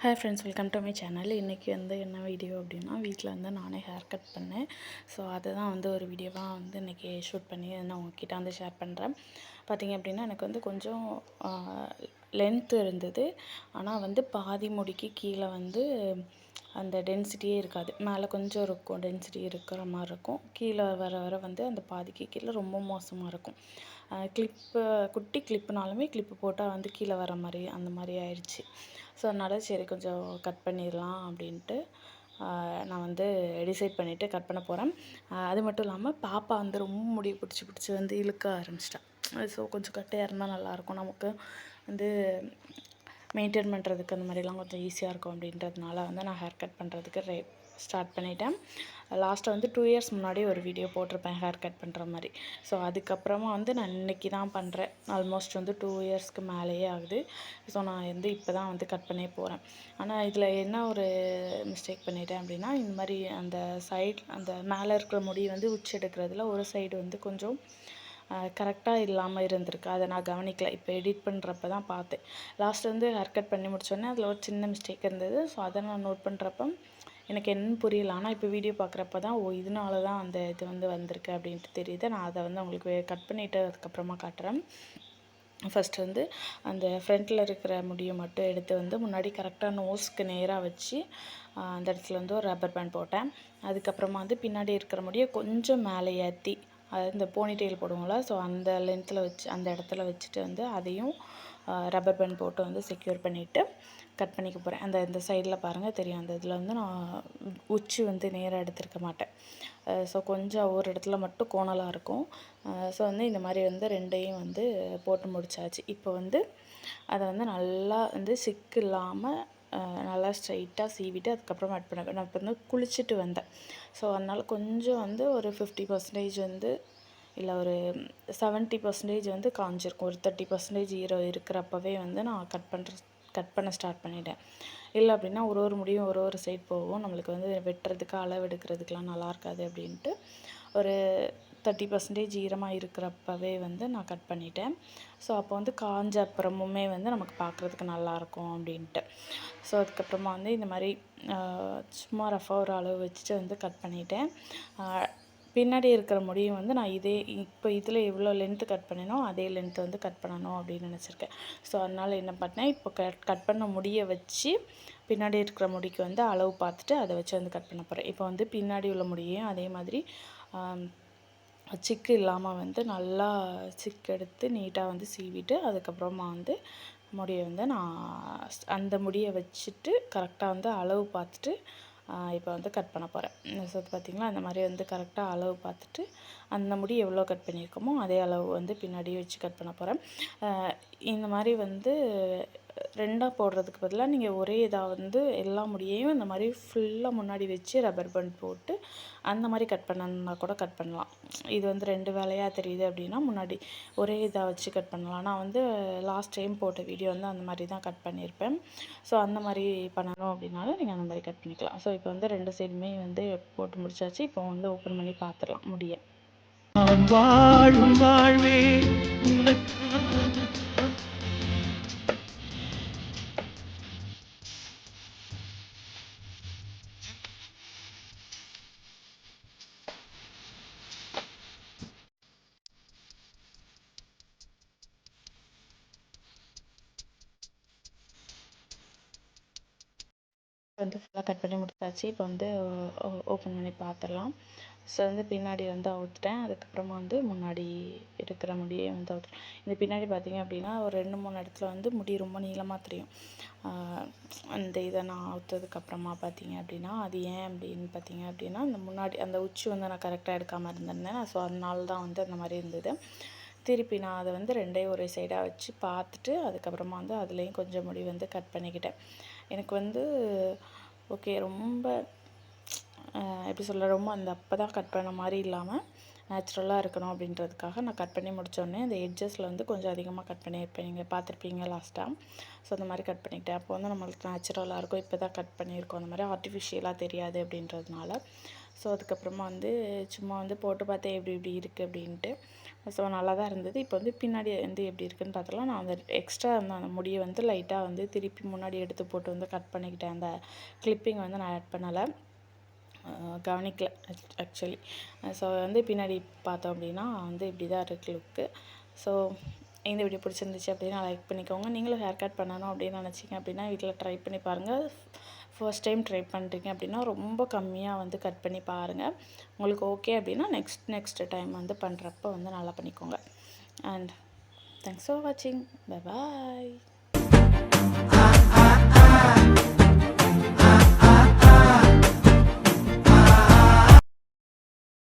Hi friends, welcome to my channel. இன்றைக்கி வந்து என்ன வீடியோ அப்படின்னா, வீட்டில் வந்து நானே ஹேர் கட் பண்ணேன். ஸோ அதை தான் வந்து ஒரு வீடியோவாக வந்து இன்றைக்கி ஷூட் பண்ணி நான் உங்ககிட்ட வந்து ஷேர் பண்ணுறேன். பார்த்திங்க அப்படின்னா, எனக்கு வந்து கொஞ்சம் லென்த்து இருந்தது. ஆனால் வந்து பாதி முடிக்கு கீழே வந்து அந்த டென்சிட்டியே இருக்காது. மேலே கொஞ்சம் இருக்கும், டென்சிட்டி இருக்கிற மாதிரி இருக்கும். கீழே வர வர வந்து அந்த பாதிக்கு கீழே ரொம்ப மோசமாக இருக்கும். கிளிப்பு குட்டி கிளிப்புனாலுமே கிளிப்பு போட்டால் வந்து கீழே வர மாதிரி அந்த மாதிரி ஆயிடுச்சு. ஸோ அதனால் சரி கொஞ்சம் கட் பண்ணிடலாம் அப்படின்ட்டு நான் வந்து டிசைட் பண்ணிவிட்டு கட் பண்ண போகிறேன். அது மட்டும் இல்லாமல் பாப்பா வந்து ரொம்ப முடியை பிடிச்சி வந்து இழுக்க ஆரம்பிச்சிட்டேன். ஸோ கொஞ்சம் கட்டையாக இருந்தால் நல்லாயிருக்கும், நமக்கு வந்து மெயின்டைன் பண்ணுறதுக்கு அந்த மாதிரிலாம் கொஞ்சம் ஈஸியாக இருக்கும் அப்படின்றதுனால வந்து நான் ஹேர் கட் பண்ணுறதுக்கு ஸ்டார்ட் பண்ணிட்டேன். லாஸ்ட்டாக வந்து 2 இயர்ஸ் முன்னாடி ஒரு வீடியோ போட்டிருப்பேன் ஹேர் கட் பண்ணுற மாதிரி. ஸோ அதுக்கப்புறமா வந்து நான் இன்றைக்கி தான் பண்ணுறேன். ஆல்மோஸ்ட் வந்து 2 இயர்ஸ்க்கு மேலேயே ஆகுது. ஸோ நான் வந்து இப்போ தான் வந்து கட் பண்ணே போகிறேன். ஆனால் இதில் என்ன ஒரு மிஸ்டேக் பண்ணிட்டேன் அப்படின்னா, இந்த மாதிரி அந்த அந்த மேலே இருக்கிற முடி வந்து உச்சி எடுக்கிறதுல ஒரு சைடு வந்து கொஞ்சம் கரெக்டாக இல்லாமல் இருந்திருக்கு. அதை நான் கவனிக்கல. இப்போ எடிட் பண்ணுறப்ப தான் பார்த்தேன். லாஸ்ட் வந்து ஹேர் கட் பண்ணி முடிச்சோடனே அதில் ஒரு சின்ன மிஸ்டேக் இருந்தது. ஸோ அதை நான் நோட் பண்ணுறப்ப எனக்கு என்னன்னு புரியல. ஆனால் இப்போ வீடியோ பார்க்குறப்ப தான் இதனால தான் அந்த இது வந்து வந்திருக்கு அப்படின்ட்டு தெரியுது. நான் அதை வந்து உங்களுக்கு கட் பண்ணிவிட்டு அதுக்கப்புறமா காட்டுறேன். ஃபஸ்ட்டு வந்து அந்த ஃப்ரண்ட்டில் இருக்கிற முடியை மட்டும் எடுத்து வந்து முன்னாடி கரெக்டாக நோஸ்க்கு நேராக வச்சு அந்த இடத்துல வந்து ஒரு ரப்பர் பேண்ட் போட்டேன். அதுக்கப்புறமா வந்து பின்னாடி இருக்கிற முடியை கொஞ்சம் மேலே ஏற்றி, அதாவது இந்த போனி டெயில் போடுவோம்ல, ஸோ அந்த லென்த்தில் வச்சு அந்த இடத்துல வச்சுட்டு வந்து அதையும் ரப்பர் பேண்ட் போட்டு வந்து செக்யூர் பண்ணிவிட்டு கட் பண்ணிக்க போகிறேன். இந்த சைடில் பாருங்கள் தெரியும், அந்த இதில் வந்து நான் உச்சி வந்து நேராக எடுத்திருக்க மாட்டேன். ஸோ கொஞ்சம் ஒரு இடத்துல மட்டும் கோணலாக இருக்கும். ஸோ வந்து இந்த மாதிரி வந்து ரெண்டையும் வந்து போட்டு முடிச்சாச்சு. இப்போ வந்து அதை வந்து நல்லா வந்து சிக்கு இல்லாமல் நல்லா ஸ்ட்ரைட்டாக சீவிட்டு அதுக்கப்புறமா ஆட் பண்ண. நான் இப்போ வந்து குளிச்சுட்டு வந்தேன். ஸோ அதனால் கொஞ்சம் வந்து ஒரு 50% வந்து இல்லை ஒரு 70% வந்து காஞ்சிருக்கும். ஒரு 30% ஈரம் இருக்கிறப்பவே வந்து நான் கட் பண்ண ஸ்டார்ட் பண்ணிட்டேன். இல்லை அப்படின்னா ஒரு முடியும் ஒரு சைட் போகும். நம்மளுக்கு வந்து வெட்டுறதுக்கு அளவு எடுக்கிறதுக்கெலாம் நல்லா இருக்காது அப்படின்ட்டு ஒரு 30% ஈரமாக இருக்கிறப்பவே வந்து நான் கட் பண்ணிட்டேன். ஸோ அப்போ வந்து காஞ்ச அப்புறமுமே வந்து நமக்கு பார்க்குறதுக்கு நல்லாயிருக்கும் அப்படின்ட்டு. ஸோ அதுக்கப்புறமா வந்து இந்த மாதிரி சும்மா ரஃபாக ஒரு அளவு வச்சுட்டு வந்து கட் பண்ணிட்டேன். பின்னாடி இருக்கிற முடியும் வந்து நான் இப்போ இதில் எவ்வளோ லென்த்து கட் பண்ணினோ அதே லென்த்து வந்து கட் பண்ணணும் அப்படின்னு நினச்சிருக்கேன். ஸோ அதனால் என்ன பண்ணேன், இப்போ கட் பண்ண முடியை வச்சு பின்னாடி இருக்கிற முடிக்கு வந்து அளவு பார்த்துட்டு அதை வச்சு வந்து கட் பண்ண போகிறேன். இப்போ வந்து பின்னாடி உள்ள முடியையும் அதே மாதிரி சிக்கு இல்லாமல் வந்து நல்லா சிக்கு எடுத்து நீட்டாக வந்து சீவிட்டு அதுக்கப்புறமா வந்து முடியை வந்து நான் அந்த முடியை வச்சுட்டு கரெக்டாக வந்து அளவு பார்த்துட்டு இப்போ வந்து கட் பண்ண போகிறேன். ஸோ பார்த்திங்களா, அந்த மாதிரி வந்து கரெக்டாக அளவு பார்த்துட்டு அந்த முடி எவ்வளோ கட் பண்ணியிருக்கோமோ அதே அளவு வந்து பின்னாடியே வச்சு கட் பண்ண போகிறேன். இந்த மாதிரி வந்து 2ஆக போடுறதுக்கு பதிலாக நீங்கள் ஒரே இதாக வந்து எல்லா முடியையும் இந்த மாதிரி ஃபுல்லாக முன்னாடி வச்சு ரப்பர் பேண்ட் போட்டு அந்த மாதிரி கட் பண்ணணுன்னா கூட கட் பண்ணலாம். இது வந்து 2 வேலையாக தெரியுது அப்படின்னா முன்னாடி ஒரே இதாக வச்சு கட் பண்ணலாம். நான் வந்து லாஸ்ட் டைம் போட்ட வீடியோ வந்து அந்த மாதிரி தான் கட் பண்ணியிருப்பேன். ஸோ அந்த மாதிரி பண்ணணும் அப்படின்னாலும் நீங்கள் அந்த மாதிரி கட் பண்ணிக்கலாம். ஸோ இப்போ வந்து 2 சைடுமே வந்து போட்டு முடிச்சாச்சு. இப்போ வந்து ஓப்பன் பண்ணி பார்த்துடலாம் முடிய. வாழும் வாழ்வே வந்து ஃபுல்லாக கட் பண்ணி முடிச்சாச்சு. இப்போ வந்து ஓப்பன் பண்ணி பார்த்துடலாம். ஸோ வந்து பின்னாடி வந்து அவுத்துட்டேன். அதுக்கப்புறமா வந்து முன்னாடி இருக்கிற முடியை வந்து அவுத்துட்டேன். இந்த பின்னாடி பார்த்திங்க அப்படின்னா ஒரு 2-3 இடத்துல வந்து முடி ரொம்ப நீளமாக தெரியும். அந்த இதை நான் அவுத்ததுக்கப்புறமா பார்த்திங்க அப்படின்னா அது ஏன் அப்படின்னு பார்த்திங்க அப்படின்னா அந்த முன்னாடி அந்த உச்சி வந்து நான் கரெக்டாக எடுக்காமல் இருந்திருந்தேன். ஸோ அதனால தான் வந்து அந்த மாதிரி இருந்தது. திருப்பி நான் அதை வந்து 2டையும் ஒரே சைடாக வச்சு பார்த்துட்டு அதுக்கப்புறமா வந்து அதுலேயும் கொஞ்சம் முடி வந்து கட் பண்ணிக்கிட்டேன். எனக்கு வந்து ஓகே ரொம்ப எப்படி சொல்ல, ரொம்ப அந்த அப்போ தான் கட் பண்ண மாதிரி இல்லாமல் நேச்சுரலாக இருக்கணும் அப்படின்றதுக்காக நான் கட் பண்ணி முடித்தோடனே அந்த எட்ஜஸில் வந்து கொஞ்சம் அதிகமாக கட் பண்ணியிருப்பேன். நீங்கள் பார்த்துருப்பீங்க லாஸ்ட்டாக. ஸோ அந்த மாதிரி கட் பண்ணிக்கிட்டேன். அப்போ வந்து நம்மளுக்கு நேச்சுரலாக இருக்கும். இப்போ தான் கட் பண்ணியிருக்கோம், அந்த மாதிரி ஆர்டிஃபிஷியலாக தெரியாது அப்படின்றதுனால. ஸோ அதுக்கப்புறமா வந்து சும்மா வந்து போட்டு பார்த்தேன் எப்படி இப்படி இருக்குது அப்படின்ட்டு. ஸோ நல்லா தான் இருந்தது. இப்போ வந்து பின்னாடி வந்து எப்படி இருக்குதுன்னு பார்த்துலாம். நான் அந்த எக்ஸ்ட்ரா அந்த முடியை வந்து லைட்டாக வந்து திருப்பி முன்னாடி எடுத்து போட்டு வந்து கட் பண்ணிக்கிட்டேன். அந்த கிளிப்பிங் வந்து நான் ஆட் பண்ணலை, கவனிக்கல ஆக்சுவலி. ஸோ வந்து பின்னாடி பார்த்தோம் அப்படின்னா வந்து இப்படி தான் இருக்குது லுக்கு. ஸோ இந்த வீடியோ பிடிச்சிருந்துச்சு அப்படின்னா லைக் பண்ணிக்கோங்க. நீங்களும் ஹேர் கட் பண்ணணும் அப்படின்னு நினச்சிங்க அப்படின்னா வீட்டில் ட்ரை பண்ணி பாருங்கள். ஃபர்ஸ்ட் டைம் ட்ரை பண்ணுறீங்க அப்படின்னா ரொம்ப கம்மியாக வந்து கட் பண்ணி பாருங்கள். உங்களுக்கு ஓகே அப்படின்னா நெக்ஸ்ட் டைம் வந்து பண்ணுறப்ப வந்து நல்லா பண்ணிக்கோங்க. அண்ட் தேங்க்ஸ் ஃபார் வாட்சிங். Bye bye.